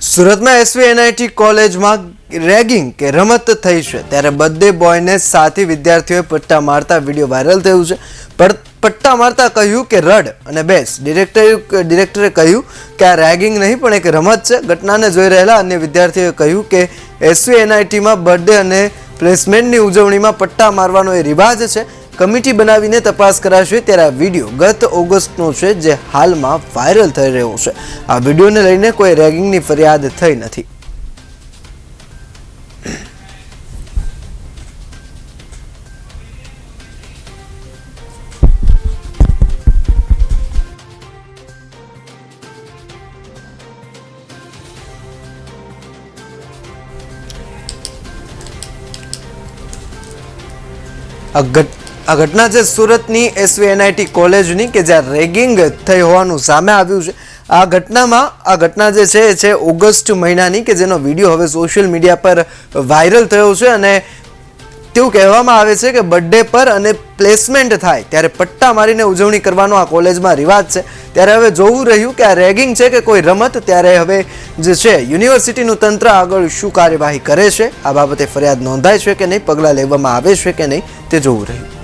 સુરતમાં એસવીએનઆઈટી કોલેજમાં રેગિંગ કે રમત થઈ છે ત્યારે બર્થડે બોયને સાથી વિદ્યાર્થીઓએ પટ્ટા મારતા વિડીયો વાયરલ થયું છે. પટ્ટા મારતા કહ્યું કે રડ અને બેસ. ડિરેક્ટરે કહ્યું કે આ રેગિંગ નહીં પણ એક રમત છે. ઘટનાને જોઈ રહેલા અન્ય વિદ્યાર્થીઓએ કહ્યું કે એસવીએનઆઈટીમાં બર્થડે અને પ્લેસમેન્ટની ઉજવણીમાં પટ્ટા મારવાનો એ રિવાજ છે. કમિટી બનાવીને તપાસ કરાશે. ત્યારે આ વિડીયો ગત ઓગસ્ટનો છે જે હાલમાં વાયરલ થઈ રહ્યો છે. આ વિડીયોને લઈને કોઈ રેગિંગની ફરિયાદ થઈ નથી. આ ઘટના છે સુરતની એસવીએનઆઈટી કોલેજની કે જ્યાં રેગિંગ થઈ હોવાનું સામે આવ્યું છે. આ ઘટના જે છે ઓગસ્ટ મહિનાની કે જેનો વિડીયો હવે સોશિયલ મીડિયા પર વાયરલ થયો છે અને તેવું કહેવામાં આવે છે કે બર્થડે પર અને પ્લેસમેન્ટ થાય ત્યારે પટ્ટા મારીને ઉજવણી કરવાનો આ કોલેજમાં રિવાજ છે. ત્યારે હવે જોવું રહ્યું કે આ રેગિંગ છે કે કોઈ રમત. ત્યારે હવે જે છે યુનિવર્સિટીનું તંત્ર આગળ શું કાર્યવાહી કરે છે, આ બાબતે ફરિયાદ નોંધાય છે કે નહીં, પગલાં લેવામાં આવે છે કે નહીં, તે જોવું રહ્યું.